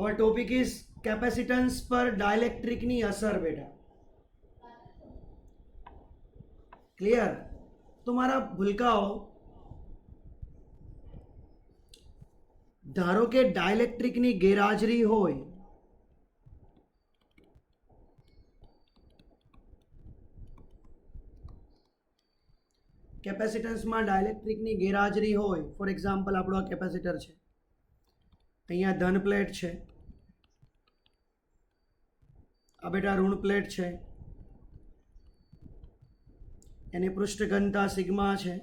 और topic is capacitance पर dielectric नी असर बेटा। क्लियर? तुम्हारा भूलकाओ धारो के डायलेक्ट्रिक नी गैरहाजरी होय कैपेसिटेंस में डायलेक्ट्रिक नी गैरहाजरी होय फॉर एग्जाम्पल आपणो आ कैपेसिटर है, अहींया धन प्लेट है, आ बेटा ऋण प्लेट है, एनी पृष्ठ घनता सिग्मा है,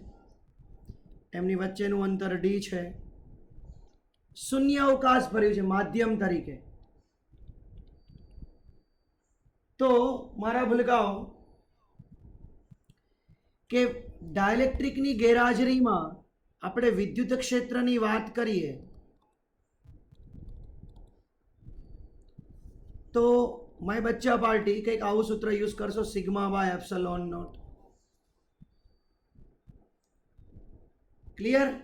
एमनी वच्चेनुं अंतर डी है, शून्य अवकाश भर्યું છે माध्यम तरीके। तो मारा भूलकाओ के डायलेक्ट्रिक नी गैरहाजरी में आपणे विद्युत क्षेत्र नी बात करिए तो माय बच्चा पार्टी कंईक आवुं सूत्र यूज करशो, sigma by epsilon not. Clear?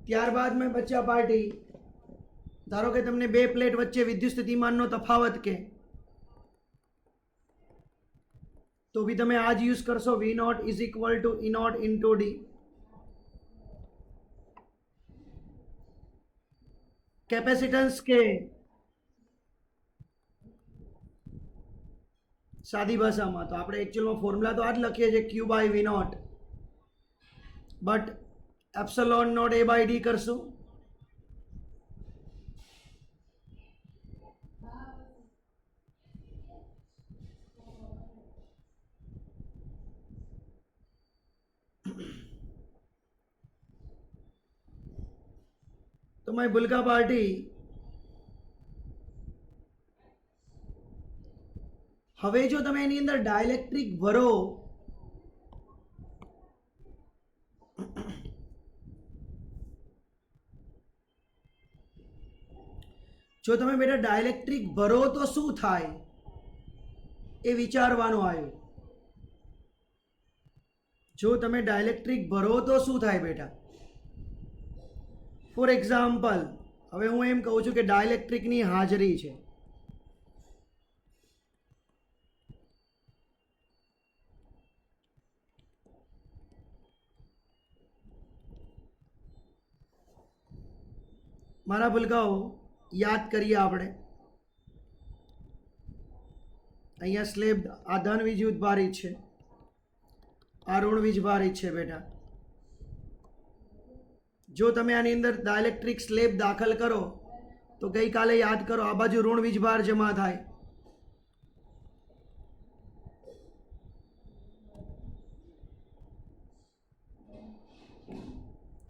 त्यारबाद में बच्चा पार्टी धारो के तमने बे प्लेट वच्चे विद्युत स्थितिमाननो तफावत के तो भी तमे आज यूज करशो V not is equal to E not into D. Capacitance के सादी भाषा में तो आपणे एक्चुअल में फॉर्म्युला तो आज लखीए छे Q by V not, but epsilon not A by D करशो। तो मैं बुलका पार्टी हवे जो तमे एनी अंदर डायलेक्ट्रिक भरो जो तमे बेटा डायलेक्ट्रिक भरो तो शू थाय ए विचारवानुं आव्युं। जो तमे डायलेक्ट्रिक भरो तो शू थाय बेटा। फॉर एग्जाम्पल हवे हूँ एम कहूँ छूं के डायलेक्ट्रिक नी हाजरी छे, मारा भूलकाओ याद करिए आपणे अहींया स्लेब आ धन विद्युत भारित छे, आ ऋण वीज भारित छे बेटा। जो तमे आनी अंदर डायलेक्ट्रिक स्लेब दाखल करो तो गई काले याद करो आ बाजू ऋण वीजभार जमा थाय,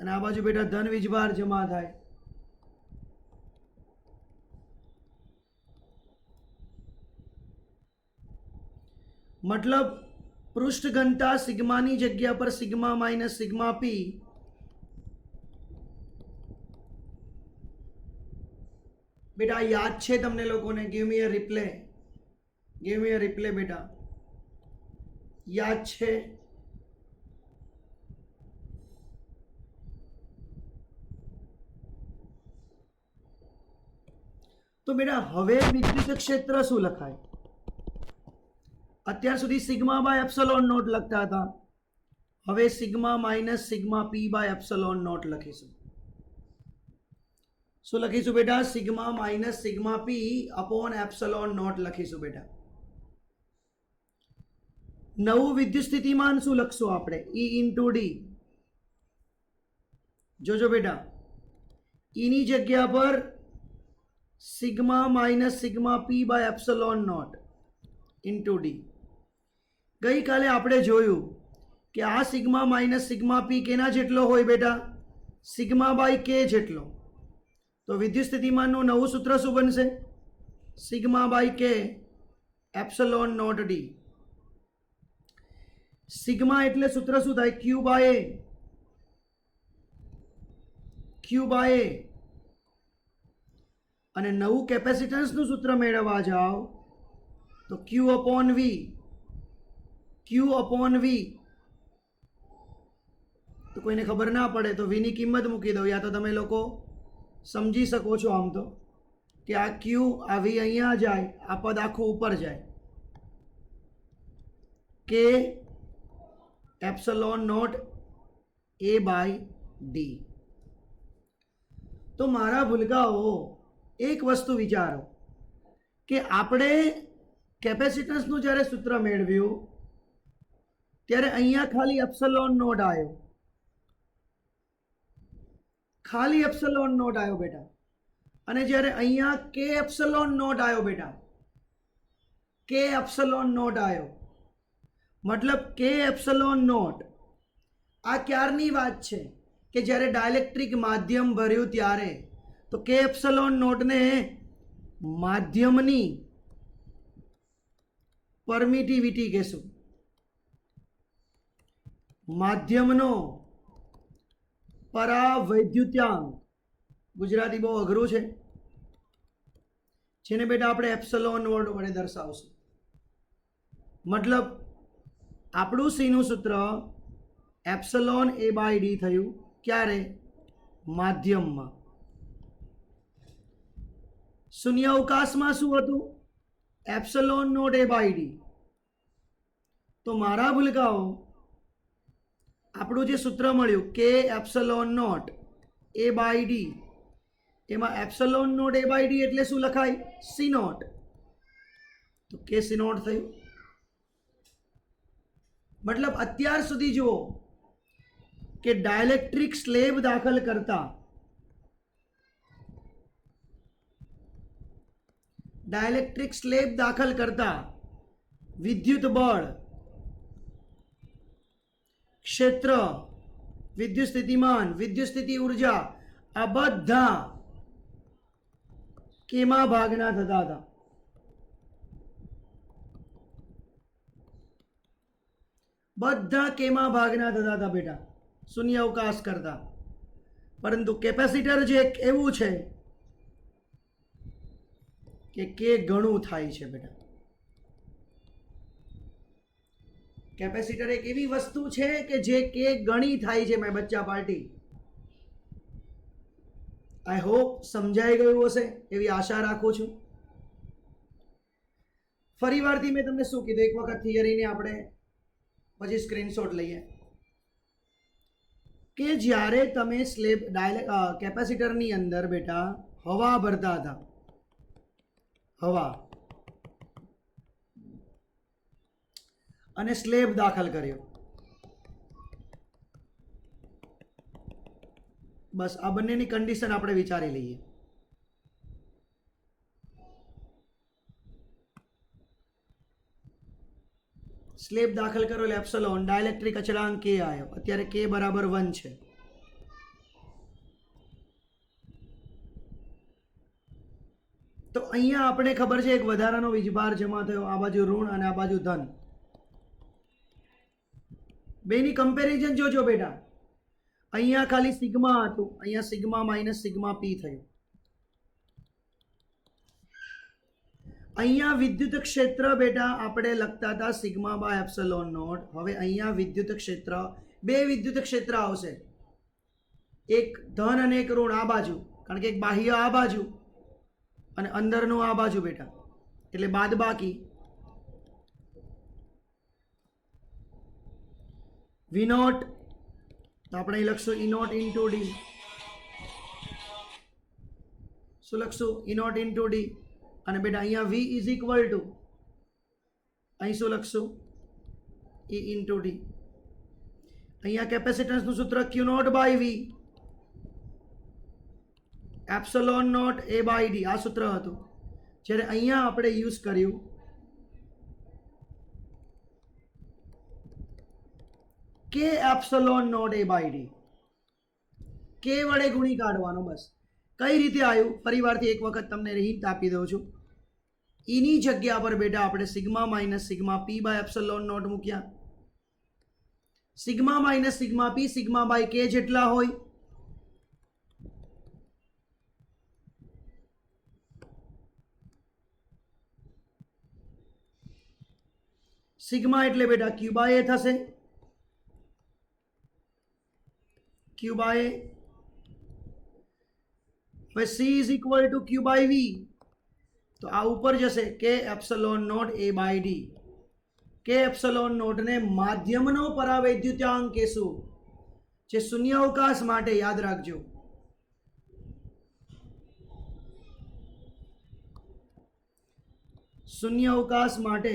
अने आ बाजू बेटा धन वीजभार जमा थाय। मतलब पृष्ठ घनता सिग्मा नी जग्या पर सिग्मा माइनस सिग्मा पी बेटा याद छे तमने लोकोने? गिव मी अ रिप्ले, गिव मी अ रिप्ले बेटा, याद छे? तो बेटा हवे विद्युत क्षेत्र शू लखाय? अत्यार सुधी सिग्मा बाय एप्सिलॉन नॉट लखता था, हवे sigma minus sigma P by epsilon naught लखीशुं। शू लखीशुं बेटा? Sigma minus sigma P upon epsilon naught लखीशुं बेटा। नवुं विद्युत स्थितिमान शू लखशुं आपणे? E into D. जोजो बेटा ई नी जग्या पर sigma minus sigma P by epsilon naught into D. गई काले आपणे जोयुं कि आ सिग्मा माइनस सिग्मा पी केना जेटलो होय बेटा? सिग्मा बाय के जेटलो। तो विद्युत स्थितिमाननुं नवुं सूत्र शुं बनशे? Sigma by K epsilon naught D. Sigma एटले सूत्र शुं थाय? Q by A, Q by A. अने नवुं केपेसिटन्सनुं सूत्र मेळववा जाओ तो Q upon V, Q upon V. तो कोईने खबर ना पड़े तो वी नी किंमत मूकी दो, या तो तमे लोको समझी सको छो। आम तो કે આ ક્યુ આ વી અહીંયા જાય, આ પદ આખું ઉપર જાય, કે epsilon naught A by D. તો મારા ભૂલકાઓ એક વસ્તુ વિચારો કે આપણે કેપેસિટન્સનું જ્યારે સૂત્ર મેળવ્યું ત્યારે અહીંયા ખાલી એપ્સલોન નોટ આવ્યો, ખાલી એપ્સલોન નોટ આવ્યો બેટા. અને જ્યારે અહીંયા કે એપ્સલોન નોટ આવ્યો બેટા, કે એપ્સલોન નોટ આવ્યો, મતલબ કે એપ્સલોન નોટ આ ક્યારની વાત છે કે જ્યારે ડાયલેક્ટ્રિક માધ્યમ ભર્યું ત્યારે. તો કે એપ્સલોન નોટને માધ્યમની પરમિટિવિટી કહેશું, માધ્યમનો પરાવૈદ્યુતાંક. ગુજરાતી બહુ અઘરું છે, જેને બેટા આપણે એપ્સલોન નોટ વડે દર્શાવશું. મતલબ આપણું સીનું સૂત્ર એપ્સલોન એ બાય ડી થયું ક્યારે? માધ્યમમાં. શૂન્ય અવકાશમાં શું હતું? Epsilon naught A by D. તો મારા ભૂલકાઓ આપણું જે સૂત્ર મળ્યું કે epsilon naught A by D, એમાં epsilon naught A by D એટલે શું લખાય? C naught. તો કે સી નોટ થયું. મતલબ અત્યાર સુધી જુઓ કે ડાયલેક્ટ્રિક સ્લેબ દાખલ કરતા વિદ્યુત બળ, ક્ષેત્ર, વિદ્યુત સ્થિતિમાન, વિદ્યુત સ્થિતિ ઉર્જા આ બધા કેમાં ભાગના થતા હતા? બધા કેમાં ભાગના થતા હતા બેટા? શૂન્ય અવકાશ કરતા. પરંતુ કેપેસિટર જે એવું છે કે ગણું થાય છે બેટા. કેપેસિટર એક એવી વસ્તુ છે કે જે કે ગણી થાય છે. મેં બચ્ચા પાર્ટી, આઈ હોપ સમજાઈ ગયું હશે એવી આશા રાખું છું. ફરી વારથી મેં તમને શું કીધું, એક વખત થિયરીને આપણે પછી સ્ક્રીનશોટ લઈએ કે જ્યારે તમે સ્લેબ કેપેસિટરની અંદર બેટા હવા ભરતા હતા, હવા, અને સ્લેબ દાખલ કર્યો, બસ આ બંનેની કન્ડિશન આપણે વિચારી લઈએ. સ્લેબ દાખલ કરો એટલે એપ્સલોન, ડાયલેક્ટ્રિક અચળાંક કે આવ્યો. અત્યારે કે બરાબર 1 છે. તો અહીંયા આપણે ખબર છે એક વધારાનો વીજભાર જમા થયો, આ બાજુ ઋણ અને આ બાજુ ધન. બેની કમ્પેરિઝન જોજો બેટા. અહીંયા ખાલી સિગ્મા હતું, અહીંયા સિગ્મા માઇનસ સિગ્મા પી થયું. અહીંયા વિદ્યુત ક્ષેત્ર બેટા આપણે લખતા હતા સિગ્મા બાય એપ્સલોન નોટ. હવે અહીંયા વિદ્યુત ક્ષેત્ર, બે વિદ્યુત ક્ષેત્ર આવશે, એક ધન અને એક ઋણ આ બાજુ, કારણ કે એક બાહ્ય આ બાજુ અને અંદરનું આ બાજુ બેટા, એટલે બાદ બાકી વી નોટ. તો આપણે લખશું ઈ નોટ ઇન્ટુ ડી. શું લખશું? ઈ નોટ ઇન્ટુ ડી. અને બેટા અહીંયા વી ઇઝ ઇક્વલ ટુ, અહીં શું લખશું? E into D. અહીંયા કેપેસિટન્સનું સૂત્ર Q naught by V, epsilon naught A by D, આ સૂત્ર હતું. જ્યારે અહીંયા આપણે યુઝ કર્યું કે epsilon naught A by D, કે વડે ગુણી કાઢવાનો. બસ કઈ રીતે આવ્યું ફરી વારથી એક વખત તમને હિન્ટ આપી દઉં છું. ઈની જગ્યા પર બેટા આપણે sigma minus sigma P by epsilon naught મૂક્યા. Sigma minus sigma P sigma by K જેટલા હોય. સિગ્મા એટલે બેટા ક્યુ બાય એ થશે, ક્યુ બાય. હવે C is equal to Q by V. તો આ ઉપર જશે કે epsilon naught A by D. કે એપ્સલોન નોટ ને માધ્યમનો પરાવૈદ્યુતાંક કહેશું, જે શૂન્યાવકાશ માટે યાદ રાખજો. શૂન્યાવકાશ માટે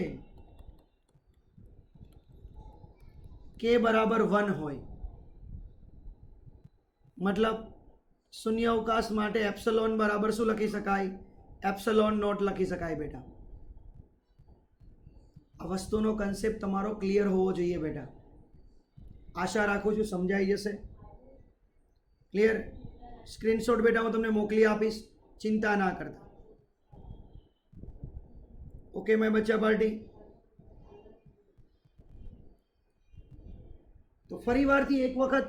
કે બરાબર 1 હોય, મતલબ શૂન્યાવકાશ માટે એપ્સલોન બરાબર શું લખી શકાય? એપ્સલોન નોટ લખી શકાય બેટા. આ વસ્તુનો કન્સેપ્ટ તમારો ક્લિયર હોવો જોઈએ બેટા. આશા રાખું છું સમજાઈ જશે. ક્લિયર? સ્ક્રીનશોટ બેટા હું તમને મોકલી આપીશ, ચિંતા ના કરતા. ઓકે મેં બચ્ચા પાર્ટી. તો ફરીવારથી એક વખત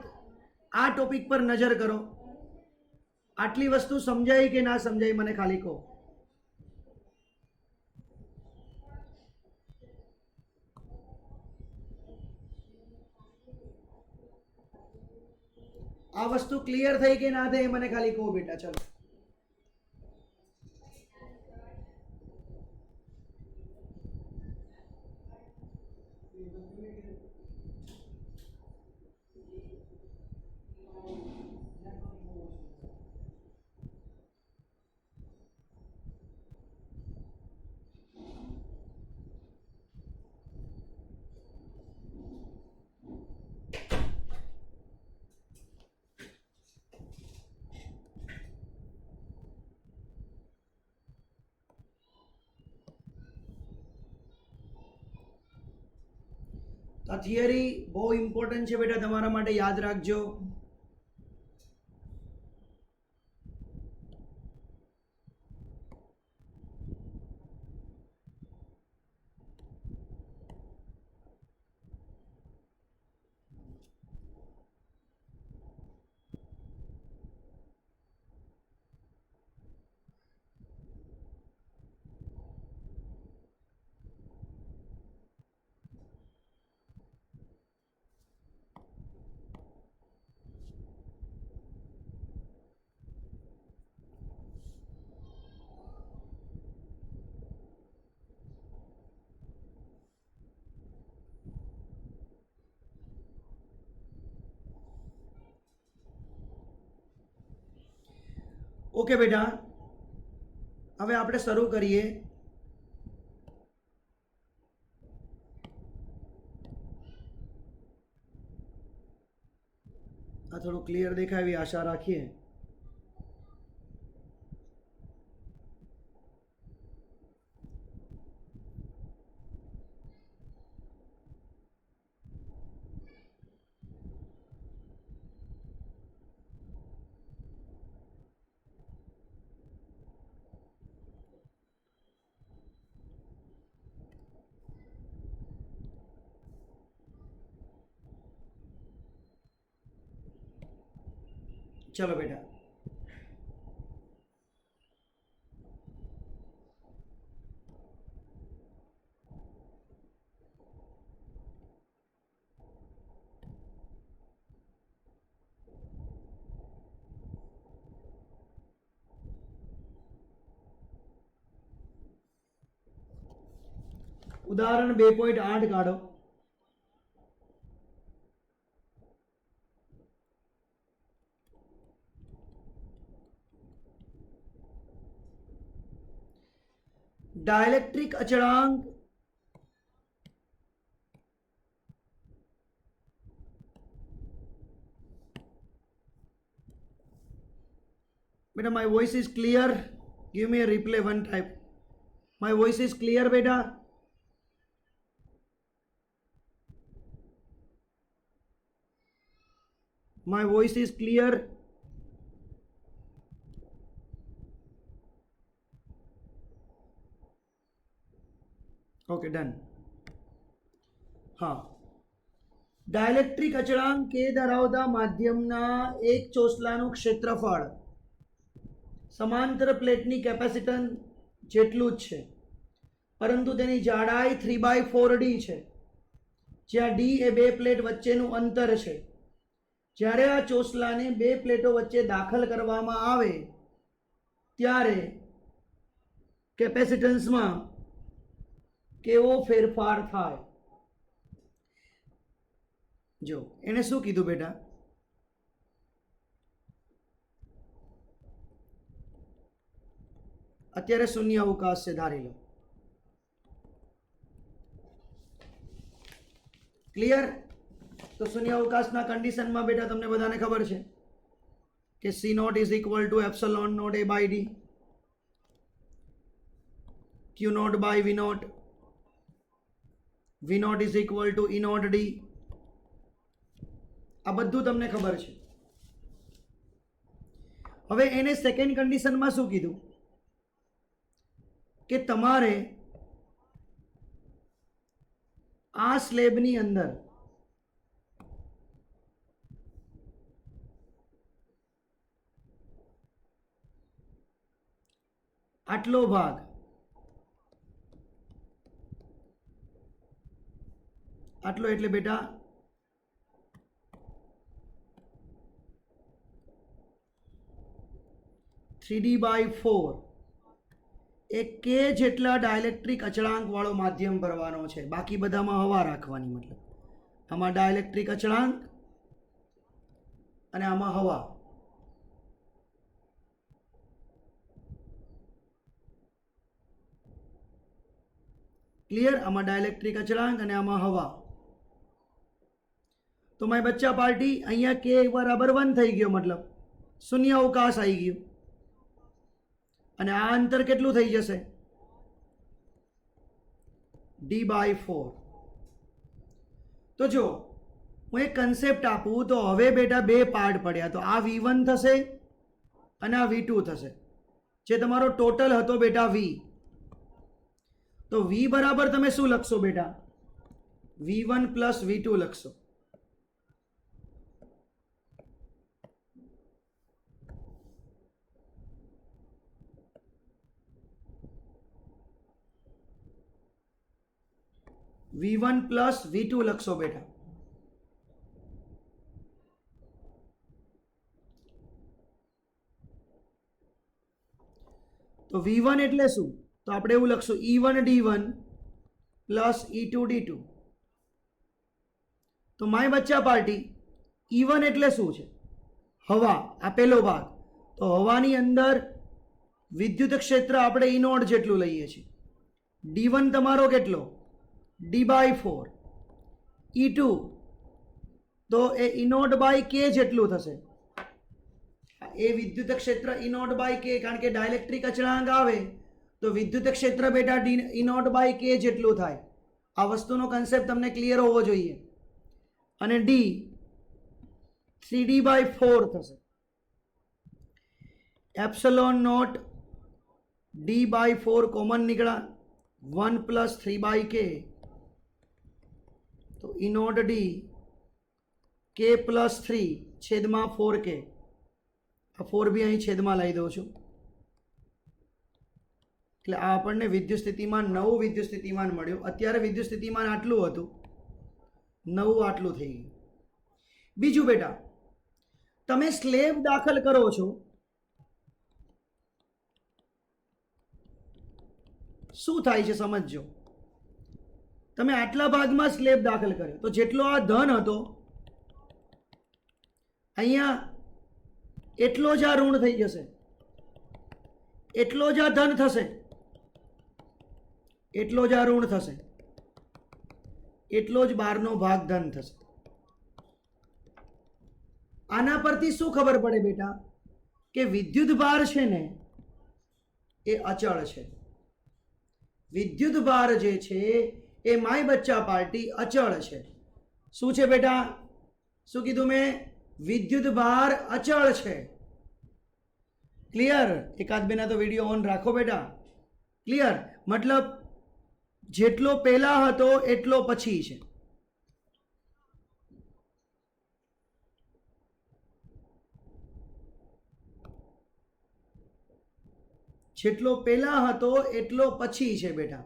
આ ટોપિક પર નજર કરો. આટલી વસ્તુ સમજાય કે ના સમજાય મને ખાલી કહો. આ વસ્તુ ક્લિયર થઈ કે ના થઈ મને ખાલી કહો બેટા. ચલો આ થિયરી બહુ ઇમ્પોર્ટન્ટ છે બેટા, તમારા માટે યાદ રાખજો. ઓકે બેટા, હવે આપણે શરૂ કરીએ. આ થોડું ક્લિયર દેખાય એવી આશા રાખીએ. ચલો બેટા, ઉદાહરણ 2.8 કાઢો. डायलेक्ट्रिक अचळांक बेटा my voice is clear. Give me a replay one time. My voice is clear बेटा. My voice is clear. Okay done. हाँ, डायलेक्ट्रिक अचळांक के धरावता माध्यमना एक ચોસલાનું ક્ષેત્રફળ समांतर प्लेटनी કેપેસિટન્સ જેટલું જ છે, પરંતુ તેની જાડાઈ 3/4d છે, જ્યાં d એ બે પ્લેટ વચ્ચેનું અંતર છે. જ્યારે આ ચોસલાને બે પ્લેટો વચ્ચે દાખલ કરવામાં આવે ત્યારે કેપેસિટન્સમાં કેવો ફેરફાર થાય? જો એને શું કીધું બેટા? અત્યારે શૂન્ય અવકાશ છે, ધારી લો. ક્લિયર? તો શૂન્ય અવકાશના કન્ડિશનમાં બેટા તમને બધાને ખબર છે કે C naught is equal to epsilon naught A by D, Q naught by V naught, V naught is equal to E naught D. આ બધું તમને ખબર છે. હવે એને સેકન્ડ કન્ડિશનમાં શું કીધું કે તમારે આ સ્લેબની અંદર આટલો ભાગ, આટલો એટલે બેટા 3D/4 એ કે જેટલા ડાયલેક્ટ્રિક અચળાંક વાળો માધ્યમ ભરવાનો છે, બાકી બધામાં હવા રાખવાની. મતલબ આમાં ડાયલેક્ટ્રિક અચળાંક અને આમાં હવા. ક્લિયર? આમાં ડાયલેક્ટ્રિક અચળાંક અને આમાં હવા. તો માય બચ્ચા પાર્ટી અહીંયા કે બરાબર 1 થઈ ગયો, મતલબ શૂન્ય અવકાશ આવી ગયું. અને આ અંતર કેટલું થઈ જશે? d/4. તો જો હું એક કન્સેપ્ટ આપું તો હવે બેટા બે પાર્ટ પડ્યા. તો આ V1 થશે અને આ V2 થશે, જે તમારો ટોટલ હતો બેટા V. તો V બરાબર તમે શું લખશો બેટા? V1 પ્લસ V2 લખશો. V1 પ્લસ V2 લખશો બેટા. તો V1 એટલે શું? તો આપણે એવું લખશું E1 D1 plus E2 D2. તો માય બચ્ચા પાર્ટી E1 એટલે શું છે? હવા. આ પહેલો ભાગ. તો હવાની અંદર વિદ્યુત ક્ષેત્ર આપણે E નોટ જેટલું લઈએ છીએ. D1 તમારો કેટલો? D/4. E2 તો એ E નોટ બાય કે જેટલું થશે. એ વિદ્યુત ક્ષેત્ર E નોટ બાય કે, કારણ કે ડાયલેક્ટ્રિક અચળાંક આવે તો વિદ્યુત ક્ષેત્ર બેટા E નોટ બાય કે જેટલું થાય. આ વસ્તુનો કન્સેપ્ટ તમને ક્લિયર હોવો જોઈએ. અને D 3D/4 થશે. એપ્સલોન નોટ D/4 કોમન નીકળ્યા, 1 પ્લસ 3/k. તો E naught D k plus 3 છેદમાં 4k. આ 4 બી અહીં છેદમાં લઈ દઉં છું. એટલે આ આપણને વિદ્યુત સ્થિતિમાન, નવું વિદ્યુત સ્થિતિમાન મળ્યું. અત્યારે વિદ્યુત સ્થિતિમાન આટલું હતું, નવું આટલું થઈ ગયું. બીજું બેટા, તમે સ્લેબ દાખલ કરો છો, શું થાય છે સમજજો. તમે આટલા ભાગમાં સ્લેબ દાખલ કર્યો તો જેટલો આ ધન હતો અહીંયા એટલો જ આ ઋણ થઈ જશે, એટલો જ આ ધન થશે, એટલો જ આ ઋણ થશે, એટલો જ બહારનો ભાગ ધન થશે. આના પરથી શું ખબર પડે બેટા? કે વિદ્યુત ભાર છે ને એ અચળ છે. વિદ્યુત ભાર જે છે એ માય બચ્ચા પાર્ટી અચળ છે. શું છે બેટા? શું કીધું મેં? વિદ્યુત ભાર અચળ છે. ક્લિયર? એકાદ બેના તો વિડીયો ઓન રાખો બેટા. ક્લિયર? મતલબ જેટલો પહેલા હતો એટલો પછી છે. જેટલો પહેલા હતો એટલો પછી છે બેટા.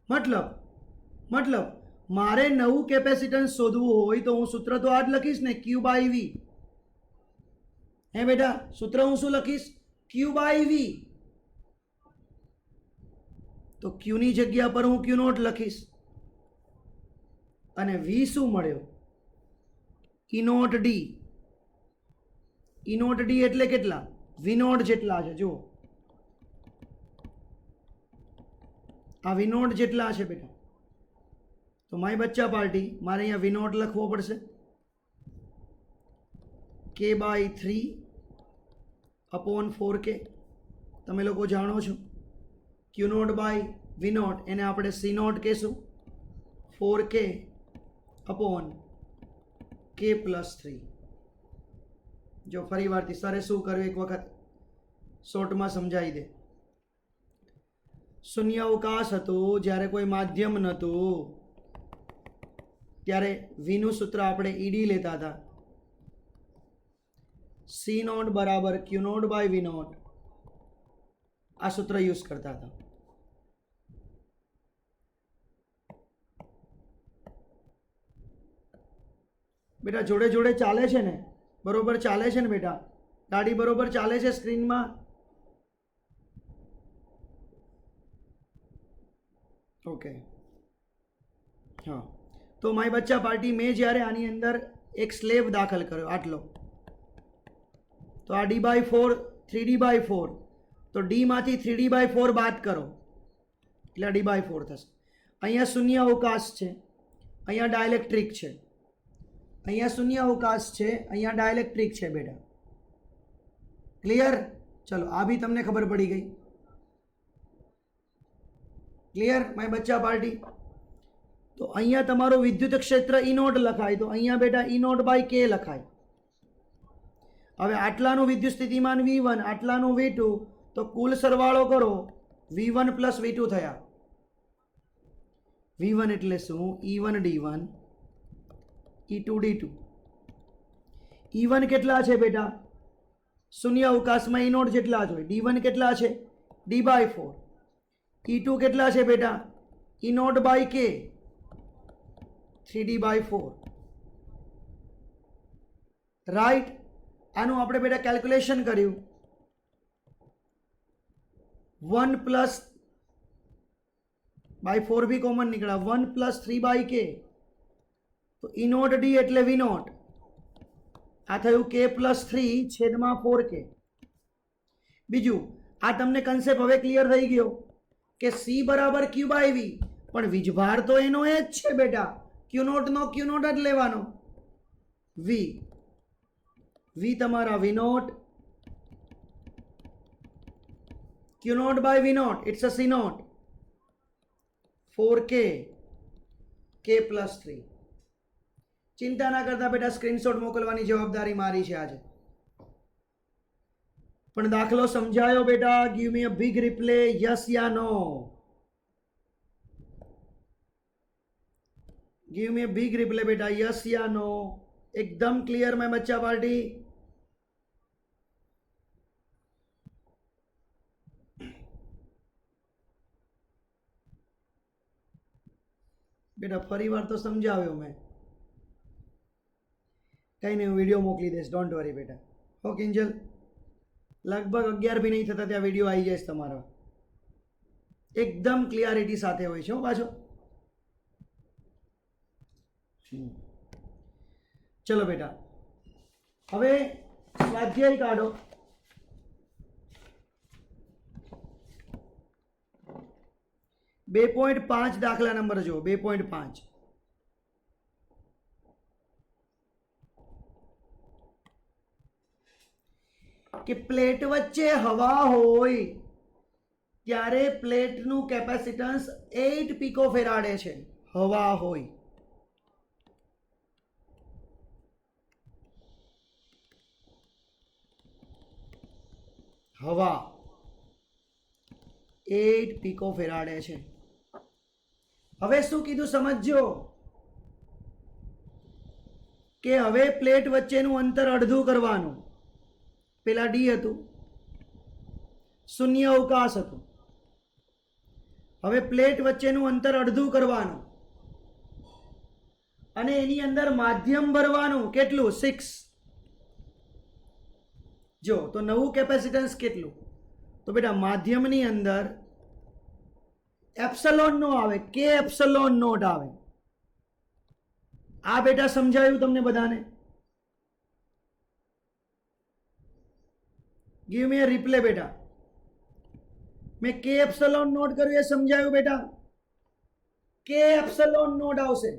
મતલબ મારે નવું કેપેસિટન્સ શોધવું હોય તો હું સૂત્ર તો આ જ લખીશ ને, Q/V. હે બેટા, સૂત્ર હું શું લખીશ? Q/V. તો ક્યુની જગ્યા પર હું ક્યુ નોટ લખીશ અને વી શું મળ્યો? E naught D. E naught D એટલે કેટલા? વી નોટ જેટલા છે. જુઓ આ વી નોટ જેટલા છે બેટા. તો માય બચ્ચા પાર્ટી મારે અહીંયા વી નોટ લખવો પડશે. કે બાય 3 અપોન 4k. તમે લોકો જાણો છો ક્યુ નોટ બાય વી નોટ એને આપણે સી નોટ કહેશું. 4k upon k plus 3. જો ફરી વારથી સરે શું કર્યું એક વખત શોર્ટમાં સમજાવી દે. શૂન્ય અવકાશ હતો જ્યારે કોઈ માધ્યમ નહોતું ત્યારે વીનું સૂત્ર આપણે ઈડી લેતા હતા. સી નોટ બરાબર ક્યુ નોટ બાય વી નોટ આ સૂત્ર યુઝ કરતા હતા. બેટા જોડે જોડે ચાલે છે ને? બરોબર ચાલે છે ને બેટા? ગાડી બરોબર ચાલે છે સ્ક્રીનમાં? ઓકે હા. તો માય બચ્ચા પાર્ટી મેં જ્યારે આની અંદર એક સ્લેબ દાખલ કર્યો આટલો, તો આ ડી બાય 4 3d બાય 4, તો ડી માંથી 3d બાય 4 બાદ કરો એટલે ડી બાય 4 થશે. અહીંયા શૂન્ય અવકાશ છે, અહીંયા ડાયલેક્ટ્રિક છે. અહીંયા શૂન્ય અવકાશ છે, અહીંયા ડાયલેક્ટ્રિક છે બેટા. ક્લિયર? ચલો આ બી તમને ખબર પડી ગઈ. ક્લિયર માય બચ્ચા પાર્ટી? તો અહીંયા તમારું વિદ્યુત ક્ષેત્ર ઈ નોટ લખાય, તો અહીંયા બેટા ઈ નોટ બાય કે લખાય. હવે આટલાનું વિદ્યુત સ્થિતિમાન V1, આટલાનું V2, તો કુલ સરવાળો કરો V1 પ્લસ V2 થયા. V1 એટલે શું? E1 D1 E2 D2. E1 કેટલા છે બેટા? શૂન્ય અવકાશમાં ઈ નોટ જેટલા જ હોય. D1 કેટલા છે? D by 4. E2 કેટલા છે બેટા? ઈ નોટ બાય કે 3d બાય 4. રાઈટ? આનું આપણે બેટા કેલ્ક્યુલેશન કર્યું. 1 પ્લસ બાય 4 બી કોમન નીકળ્યા. 1 પ્લસ 3 બાય કે, તો ઈ નોટ ડી એટલે વી નોટ. આ થયું કે પ્લસ 3 છેદમાં 4k. બીજું આ તમને કન્સેપ્ટ હવે ક્લિયર થઈ ગયો કે સી બરાબર ક્યુ બાય વી, પણ વીજભાર તો એનો એ જ છે બેટા. ક્યુ નોટ નો ક્યુ નોટ જ લેવાનો. વી વી તમારા V naught, Q naught by V naught it's a C naught. 4k k plus 3. ચિંતા ના કરતા બેટા, સ્ક્રીનશોટ મોકલવાની જવાબદારી મારી છે આજે. પણ દાખલો સમજાયો બેટા? Give me a big reply, yes yeah no? Give me big reply बेटा, यस या नो? एकदम क्लियर मैं बच्चा पार्टी? बेटा फरी बार तो समझाव्यो मैं, कहीं नहीं वीडियो मोकली देश, डोंट वरी बेटा. हो किंजल? लगभग 11 भी नहीं थता त्या वीडियो आई जाए तमारो. एकदम क्लियरिटी साथे होय छे हो पाछो. चलो बेटा હવે સ્વાધ્યાય કાઢો. 2.5 દાખલા નંબર જો 2.5. કે પ્લેટ વચ્ચે હવા હોય ત્યારે પ્લેટનું કેપેસિટન્સ 8 પિકોફેરાડે છે. હવા હોય. હવા 8 પિકોફેરાડે છે. હવે શું કીધું સમજજો કે હવે પ્લેટ વચ્ચેનું અંતર અડધું કરવાનું. પેલા ડી હતું, શૂન્ય અવકાશ હતું. હવે પ્લેટ વચ્ચેનું અંતર અડધું કરવાનું અને એની અંદર માધ્યમ ભરવાનું. કેટલું? 6. જો તો નવું કેપેસિટન્સ કેટલું? તો બેટા માધ્યમની અંદર એપ્સલોન નો આવે, કે એપ્સલોન નોટ આવે. આ બેટા સમજાયું તમને બધાને? ગીવ મી અ રિપ્લે બેટા. મેં કે એપ્સલોન નોટ કર્યું એ સમજાયું બેટા? કે એપ્સલોન નોટ આવશે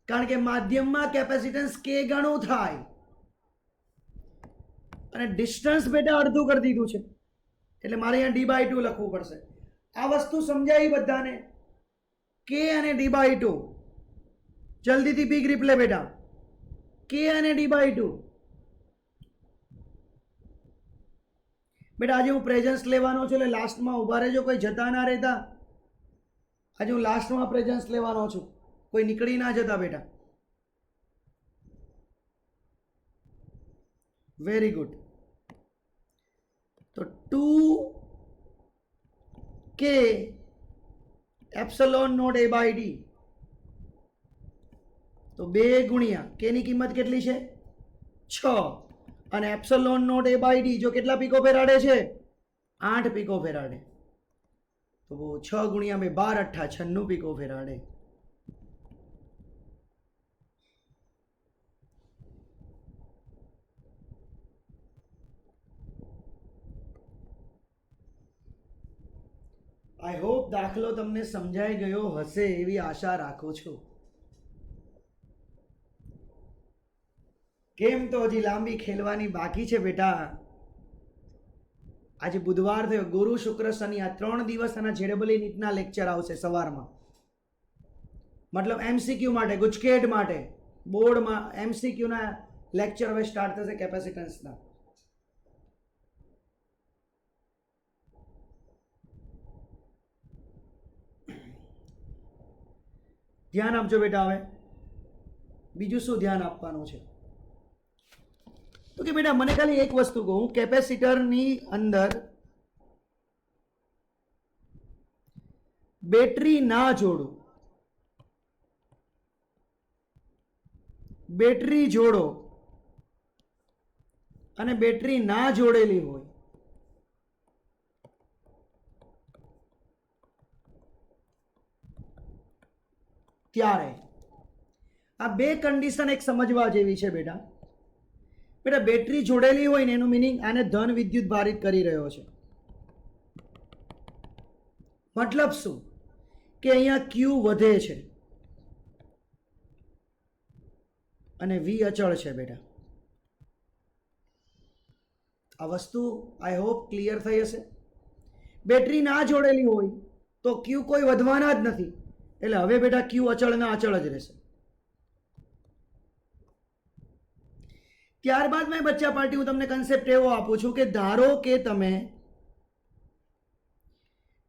કારણ કે માધ્યમમાં કેપેસિટન્સ કે ગણું થાય અને ડિસ્ટન્સ બેટા અડધું કરી દીધું છે એટલે મારે અહીંયા d/2 લખવું પડશે. આ વસ્તુ સમજાઈ બધાને? કે અને d/2. જલ્દીથી બિગ રિપ્લે બેટા. કે અને d/2. બેટા આજે હું પ્રેઝન્સ લેવાનો છું એટલે લાસ્ટમાં ઉભા રહેજો, કોઈ જતા ના રહેતા. આજે હું લાસ્ટમાં પ્રેઝન્સ લેવાનો છું, કોઈ નીકળી ના જતા બેટા. Very good. તો 2k એપ્સલોન નોટ a/d. તો 2 ગુણ્યા k ની કિંમત કેટલી છે? 6 અને એપ્સલોન નોટ a/d જો કેટલા પીકો ફેરાડે છે? 8 પીકો ફેરાડે. તો 6 ગુણ્યા 2 12 અઠ્ઠા 96 પીકો ફેરાડે. આઈ હોપ દાખલો તમને સમજાઈ ગયો હશે એવી આશા રાખું છું. કેમ તો હજી લાંબી ખેલવાની બાકી છે બેટા. આજે બુધવાર થયો, ગુરુ શુક્ર શનિ આ 3 દિવસ આના જેડબલી નીટના લેક્ચર આવશે સવારમાં. મતલબ એમસીક્યુ માટે, ગુજકેટ માટે, બોર્ડમાં એમસીક્યુના લેક્ચર હવે સ્ટાર્ટ થશે કેપેસિટન્સના. ધ્યાન આપજો બેટા. હવે બીજું શું ધ્યાન આપવાનું છે? તો કે બેટા મને ખાલી એક વસ્તુ કહું, કેપેસિટરની અંદર બેટરી ના જોડો, બેટરી જોડો અને બેટરી ના જોડેલી હોય ત્યારે આ બે કન્ડિશન એક સમજવા જેવી છે બેટા. બેટા બેટરી જોડેલી હોય ને એનું મીનિંગ આને ધન વિદ્યુત ભારિત કરી રહ્યો છે. મતલબ શું કે અહીંયા ક્યુ વધે છે અને વી અચળ છે બેટા. આ વસ્તુ આઈ હોપ ક્લિયર થઈ હશે. બેટરી ના જોડેલી હોય તો ક્યુ કોઈ વધવાના જ નથી એટલે હવે બેટા ક્યુ અચળના અચળ જ રહેશે. ત્યારબાદ મેં બચ્ચા પાર્ટી હું તમને કન્સેપ્ટ એવો આપું છું કે ધારો કે તમે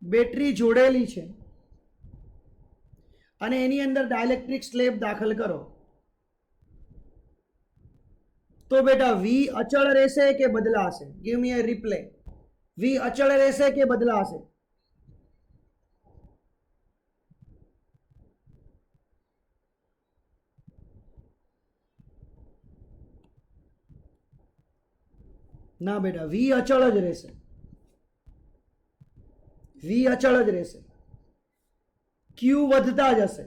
બેટરી જોડેલી છે અને એની અંદર ડાઇલેક્ટ્રિક સ્લેબ દાખલ કરો તો બેટા વી અચળ રહેશે કે બદલાશે? ગીવ મી અ રિપ્લે. વી અચળ રહેશે કે બદલાશે? ના બેટા વી અચળ જ રહેશે. વી અચળ જ રહેશે. ક્યુ વધતા જશે.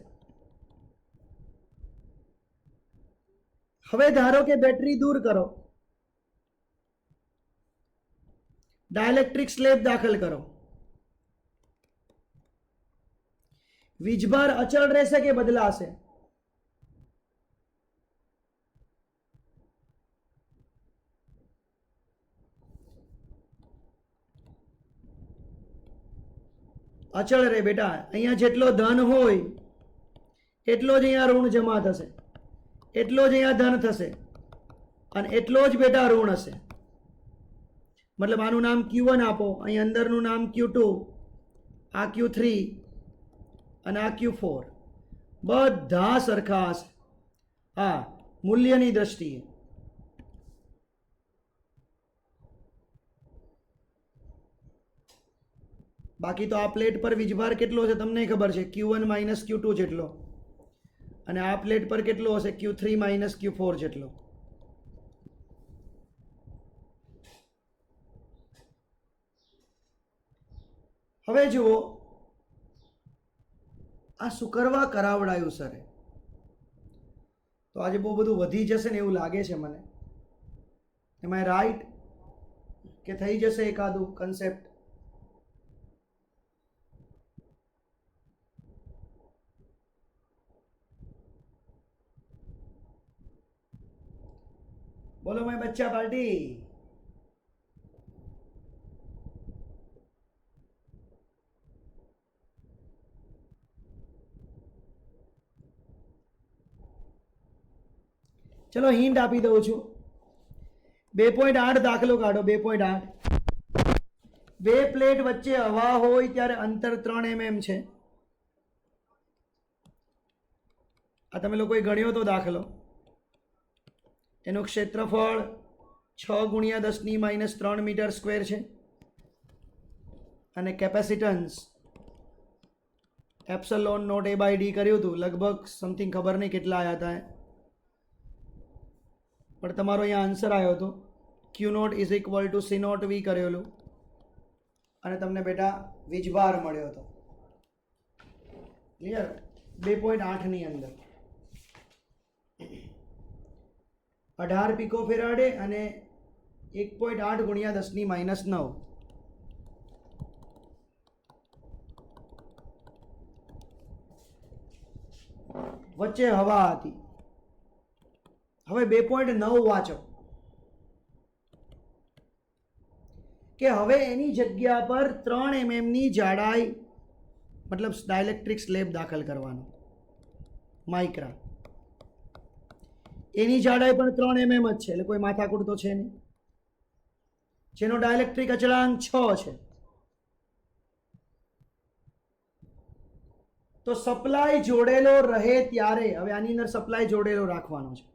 હવે ધારો કે બેટરી દૂર કરો, ડાઇલેક્ટ્રિક સ્લેબ દાખલ કરો, વીજભાર અચળ રહેશે કે બદલાશે? અચળ રહે બેટા. અહીંયા જેટલો ધન હોય એટલો જ અહીંયા ઋણ જમા થશે, એટલો જ અહીંયા ધન થશે અને એટલો જ બેટા ઋણ હશે. મતલબ આનું નામ Q1 આપો, અહીં અંદરનું નામ Q2, આ Q3 અને આ Q4. બધા સરખા હશે હા મૂલ્યની દ્રષ્ટિએ. બાકી તો આ પ્લેટ પર વીજભાર કેટલો છે તમને ખબર છે, Q1 માઇનસ Q2 જેટલો, અને આ પ્લેટ પર કેટલો હશે? Q3 માઇનસ Q4 જેટલો. હવે જુઓ આ શું કરવા કરાવડાયું સરે? તો આજે બહુ બધું વધી જશે ને એવું લાગે છે મને. એમ આઈ રાઈટ? કે થઈ જશે એકાદું કન્સેપ્ટ? બોલો મેં બચ્ચા પાર્ટી. ચલો હિન્ટ આપી દઉં છું. 2.8 દાખલો કાઢો. 2.8. બે પ્લેટ વચ્ચે હવા હોય ત્યારે અંતર 3 mm છે. આ તમે લોકોએ ગણ્યો તો દાખલો. એનું ક્ષેત્રફળ 6 × 10⁻³ મીટર સ્ક્વેર છે અને કેપેસિટન્સ એપ્સલોન નોટ A/D કર્યું હતું. લગભગ સમથિંગ ખબર નહીં કેટલા આવ્યા હતા, પણ તમારો અહીંયા આન્સર આવ્યો હતો. Q0 = C0 V કરેલું અને તમને બેટા વીજભાર મળ્યો હતો. ક્લિયર? 2.8 ની અંદર 18 પિકોફેરાડે અને 1.8 × 10⁻⁹ વચ્ચે હવા હતી. હવે 2.9 વાંચો કે હવે એની જગ્યા પર 3 mm ની જાડાઈ, મતલબ ડાઇલેક્ટ્રિક સ્લેબ દાખલ કરવાનો, માઇક્રા. એની જાડાઈ પણ 3 mm જ છે, એટલે કોઈ માથાકૂટ તો છે નહીં. જેનો ડાઇલેક્ટ્રિક અચળાંક 6 છે. તો સપ્લાય જોડેલો રહે ત્યારે, હવે આની અંદર સપ્લાય જોડેલો રાખવાનો છે.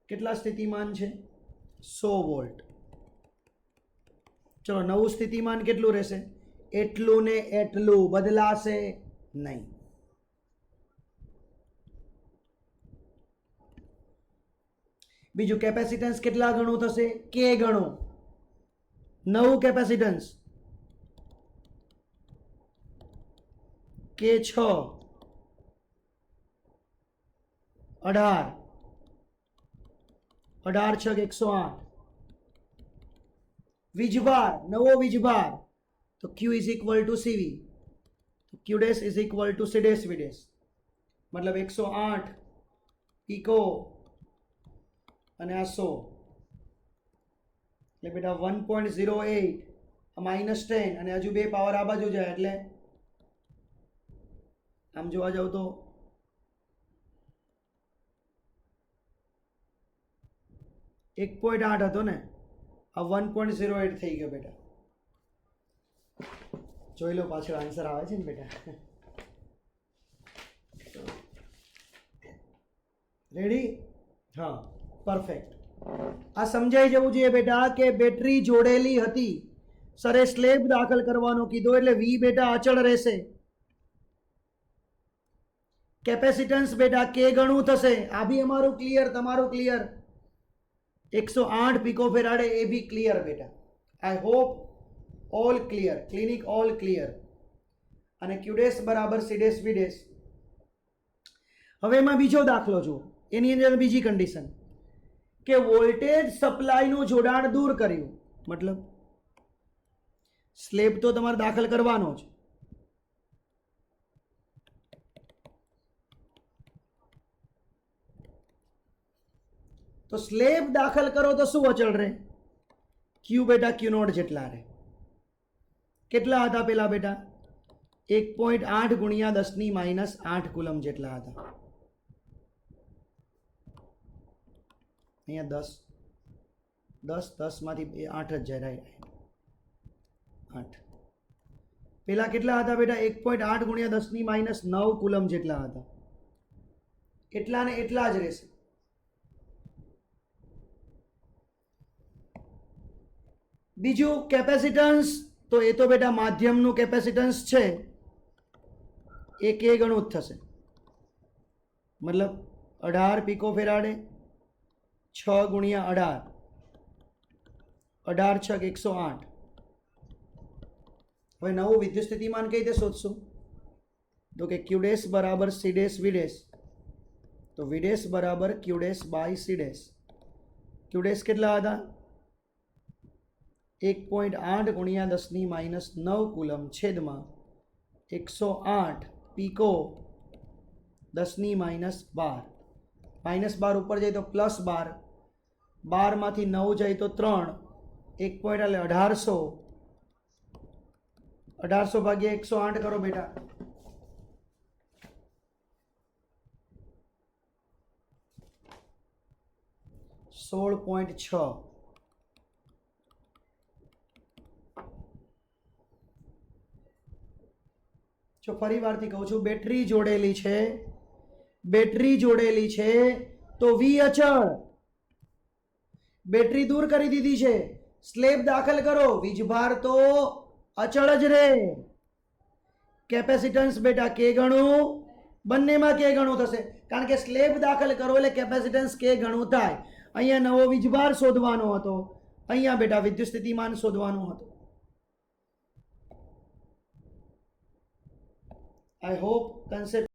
કેટલા સ્થિતિમાન છે? 100 વોલ્ટ. ચલો નવું સ્થિતિમાન કેટલું રહેશે? એટલું ને એટલું, બદલાશે નહીં. બીજું કેપેસિટન્સ કેટલા ગણું થશે? કે ગણું. નવું કેપેસિટન્સ કે 6 18 18 6 108. વીજભાર, નવો વીજભાર તો Q = CV, તો Q' = C' V', મતલબ 108 પીકો અને આ 100, એટલે બેટા 1.08 -10 અને હજુ 2 પાવર આ બાજુ જાય એટલે આમ જોવા જાવ તો 1.8 હતો ને, આ 1.08 થઈ ગયો બેટા. જોઈ લો પાછળ આન્સર આવે છે ને બેટા. રેડી? હા, પરફેક્ટ. આ સમજાઈ જવું જોઈએ બેટા કે બેટરી જોડેલી હતી, સરે સ્લેબ દાખલ કરવાનો કીધો એટલે V બેટા અચળ રહેશે. કેપેસિટન્સ બેટા કે ગણું થશે. આ બી અમારું ક્લિયર, તમારું ક્લિયર. 108 પિકોફેરાડે એ બી ક્લિયર બેટા. I hope all clear, clinic all clear. અને Q' = C' V'. હવે એમાં બીજો દાખલો જુઓ. એની અંદર બીજી કન્ડિશન કે વોલ્ટેજ સપ્લાયનું જોડાણ દૂર કર્યું, મતલબ સ્લેબ તો તમારે દાખલ કરવાનો જ. તો સ્લેબ દાખલ કરો તો શું અચળ રહે? Q બેટા Q0 જેટલા રહે. કેટલા હતા પેલા બેટા? 1.8 × 10⁻8 કુલમ જેટલા હતા. અહીંયા 10 માંથી 8 જ જાય. 8 પેલા કેટલા હતા બેટા? 1.8 × 10⁻9 કુલમ જેટલા હતા. એટલા ને એટલા જ રહેશે. બીજું કેપેસિટન્સ, તો એ તો બેટા માધ્યમનું કેપેસિટન્સ છે, એ કે ગણું જ થશે. મતલબ 18 પિકોફેરાડે 6 × 18 18 6 108 હવે નવું વિદ્યુત સ્થિતિમાન કઈ રીતે શોધશું? તો કે ક્યુ ડેશ બરાબર સી ડેશ વી ડેશ, તો વી ડેશ બરાબર Q dash by C dash. Q dash કેટલા હતા? 1.8 ગુણ્યા 10⁻9 કુલમ છેદમાં 108 પીકો 10⁻12. -12 ઉપર જાય તો +12, 12 માંથી 9 જાય તો 3, 1 પોઈન્ટ એટલે 1800. 1800 ભાગ્યા 108 કરો બેટા. 16.6. જો ફરી વારથી કહું છું, બેટરી જોડેલી છે તો વી અચળ. બેટરી દૂર કરી દીધી છે, સ્લેબ દાખલ કરો, વીજભાર તો અચળ જ રહે. કેપેસિટન્સ બેટા કે ગણું, બંનેમાં કે ગણું થશે, કારણ કે સ્લેબ દાખલ કરો એટલે કેપેસિટન્સ કે ગણું થાય. અહીંયા નવો વીજભાર શોધવાનો હતો, અહીંયા બેટા વિદ્યુત સ્થિતિમાન શોધવાનું હતું. I hope concept